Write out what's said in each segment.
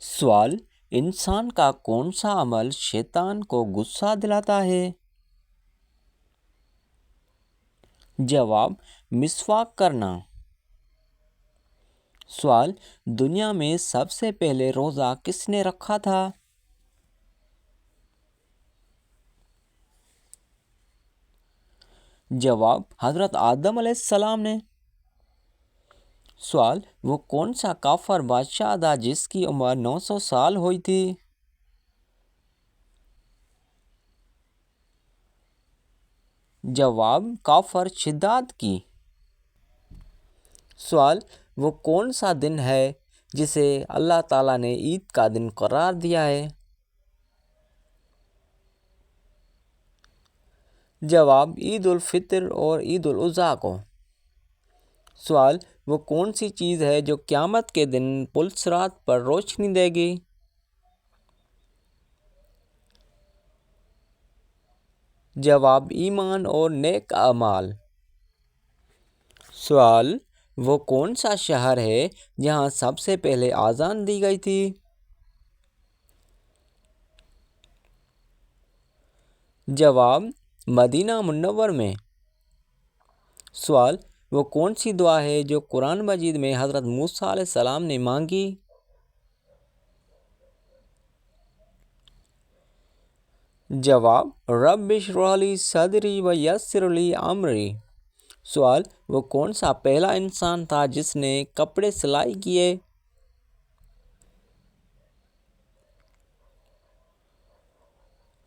سوال: انسان کا کون سا عمل شیطان کو غصہ دلاتا ہے؟ جواب: مسواک کرنا۔ سوال: دنیا میں سب سے پہلے روزہ کس نے رکھا تھا؟ جواب: حضرت آدم علیہ السلام نے۔ سوال: وہ کون سا کافر بادشاہ تھا جس کی عمر 900 سال ہوئی تھی؟ جواب: کافر شداد کی۔ سوال: وہ کون سا دن ہے جسے اللہ تعالیٰ نے عید کا دن قرار دیا ہے؟ جواب: عید الفطر اور عید الاضحیٰ کو۔ سوال: وہ کون سی چیز ہے جو قیامت کے دن پل صراط پر روشنی دے گی؟ جواب: ایمان اور نیک اعمال۔ سوال: وہ کون سا شہر ہے جہاں سب سے پہلے اذان دی گئی تھی؟ جواب: مدینہ منور میں۔ سوال: وہ کون سی دعا ہے جو قرآن مجید میں حضرت موسیٰ علیہ السلام نے مانگی؟ جواب: رب اشرح لی صدری ویسر لی امری۔ سوال: وہ کون سا پہلا انسان تھا جس نے کپڑے سلائی کیے؟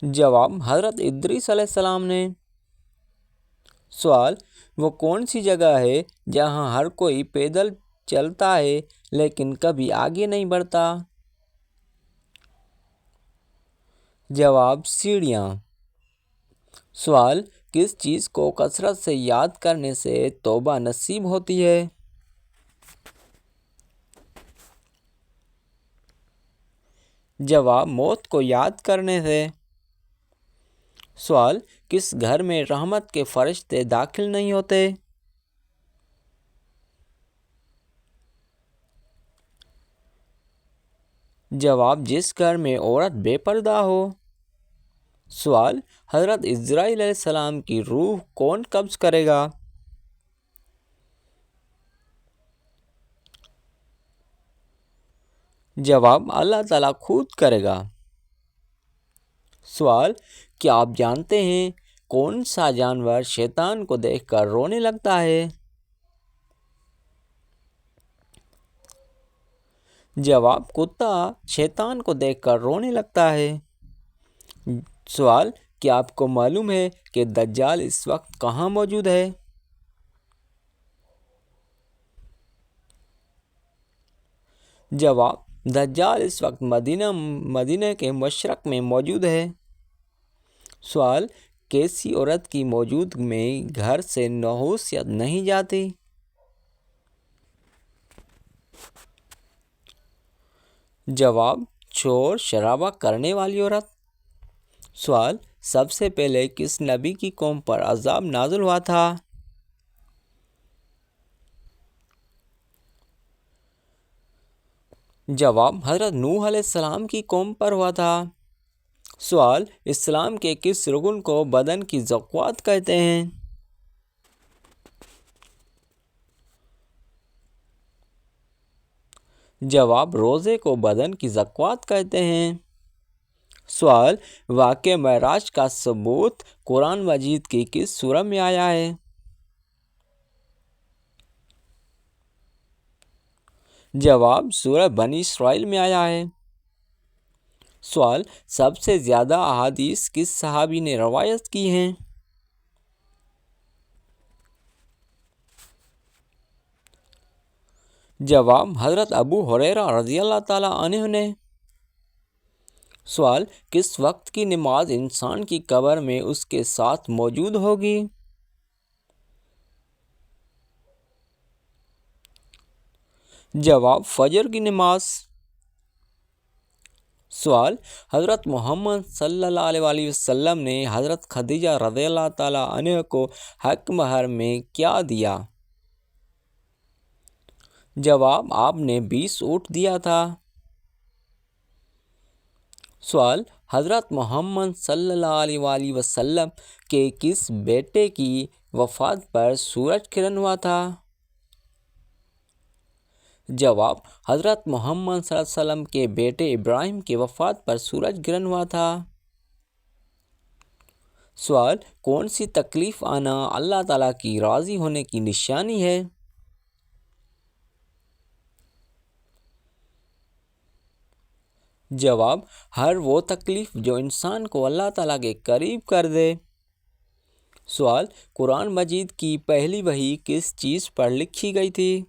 جواب: حضرت ادریس علیہ السلام نے۔ سوال: وہ کون سی جگہ ہے جہاں ہر کوئی پیدل چلتا ہے لیکن کبھی آگے نہیں بڑھتا؟ جواب: سیڑھیاں۔ سوال: کس چیز کو کثرت سے یاد کرنے سے توبہ نصیب ہوتی ہے؟ جواب: موت کو یاد کرنے سے۔ سوال: کس گھر میں رحمت کے فرشتے داخل نہیں ہوتے؟ جواب: جس گھر میں عورت بے پردہ ہو۔ سوال: حضرت عزرائیل علیہ السلام کی روح کون قبض کرے گا؟ جواب: اللہ تعالیٰ خود کرے گا۔ سوال: کیا آپ جانتے ہیں کون سا جانور شیطان کو دیکھ کر رونے لگتا ہے؟ جواب: کتا شیطان کو دیکھ کر رونے لگتا ہے۔ سوال: کیا آپ کو معلوم ہے کہ دجال اس وقت کہاں موجود ہے؟ جواب: دجال اس وقت مدینہ کے مشرق میں موجود ہے۔ سوال: کیسی عورت کی موجودگی میں گھر سے نحوست نہیں جاتی؟ جواب: شور شرابہ کرنے والی عورت۔ سوال: سب سے پہلے کس نبی کی قوم پر عذاب نازل ہوا تھا؟ جواب: حضرت نوح علیہ السلام کی قوم پر ہوا تھا۔ سوال: اسلام کے کس رکن کو بدن کی زکوٰۃ کہتے ہیں؟ جواب: روزے کو بدن کی زکوٰۃ کہتے ہیں۔ سوال: واقعہ معراج کا ثبوت قرآن مجید کی کس سورہ میں آیا ہے؟ جواب: سورہ بنی اسرائیل میں آیا ہے۔ سوال: سب سے زیادہ احادیث کس صحابی نے روایت کی ہیں؟ جواب: حضرت ابو ہریرہ رضی اللہ تعالیٰ عنہ نے۔ سوال: کس وقت کی نماز انسان کی قبر میں اس کے ساتھ موجود ہوگی؟ جواب: فجر کی نماز۔ سوال: حضرت محمد صلی اللہ علیہ وسلم نے حضرت خدیجہ رضی اللہ تعالیٰ عنہ کو حق مہر میں کیا دیا؟ جواب: آپ نے 20 اونٹ دیا تھا۔ سوال، حضرت محمد صلی اللہ علیہ وآلہ وسلم کے کس بیٹے کی وفات پر سورج گرہن ہوا تھا؟ جواب، حضرت محمد صلی اللہ علیہ وسلم کے بیٹے ابراہیم کی وفات پر سورج گرہن ہوا تھا۔ سوال، کون سی تکلیف آنا اللہ تعالیٰ کی راضی ہونے کی نشانی ہے؟ جواب، ہر وہ تکلیف جو انسان کو اللہ تعالیٰ کے قریب کر دے۔ سوال، قرآن مجید کی پہلی وحی کس چیز پر لکھی گئی تھی؟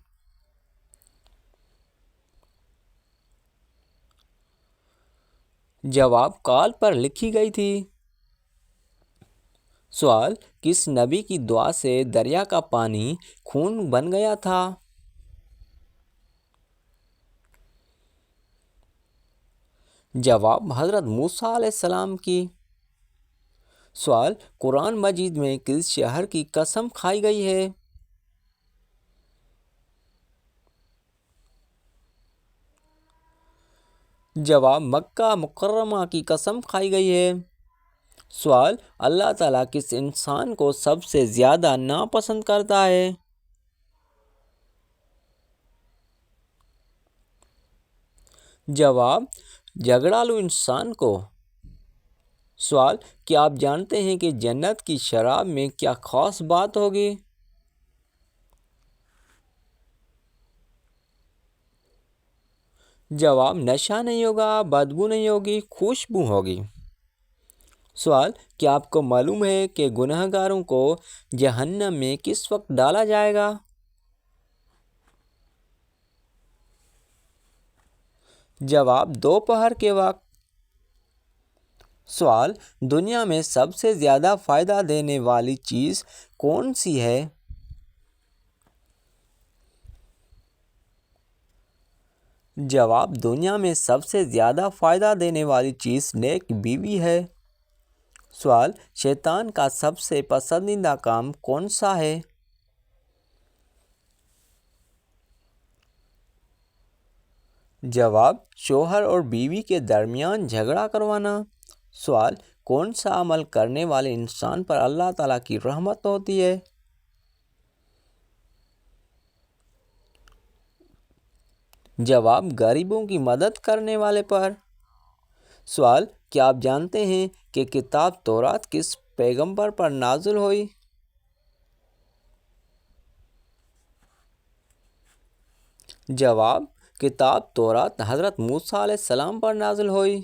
جواب، کال پر لکھی گئی تھی۔ سوال، کس نبی کی دعا سے دریا کا پانی خون بن گیا تھا؟ جواب، حضرت موسیٰ علیہ السلام کی۔ سوال، قرآن مجید میں کس شہر کی قسم کھائی گئی ہے؟ جواب، مکہ مکرمہ کی قسم کھائی گئی ہے۔ سوال، اللہ تعالیٰ کس انسان کو سب سے زیادہ ناپسند کرتا ہے؟ جواب، جھگڑالو انسان کو۔ سوال، کیا آپ جانتے ہیں کہ جنت کی شراب میں کیا خاص بات ہوگی؟ جواب، نشہ نہیں ہوگا، بدبو نہیں ہوگی، خوشبو ہوگی۔ سوال، کیا آپ کو معلوم ہے کہ گناہ گاروں کو جہنم میں کس وقت ڈالا جائے گا؟ جواب، دوپہر کے وقت۔ سوال، دنیا میں سب سے زیادہ فائدہ دینے والی چیز کون سی ہے؟ جواب، دنیا میں سب سے زیادہ فائدہ دینے والی چیز نیک بیوی ہے۔ سوال، شیطان کا سب سے پسندیدہ کام کون سا ہے؟ جواب، شوہر اور بیوی کے درمیان جھگڑا کروانا۔ سوال، کون سا عمل کرنے والے انسان پر اللہ تعالیٰ کی رحمت ہوتی ہے؟ جواب، غریبوں کی مدد کرنے والے پر۔ سوال، کیا آپ جانتے ہیں کہ کتاب تورات کس پیغمبر پر نازل ہوئی؟ جواب، کتاب تورات حضرت موسیٰ علیہ السلام پر نازل ہوئی۔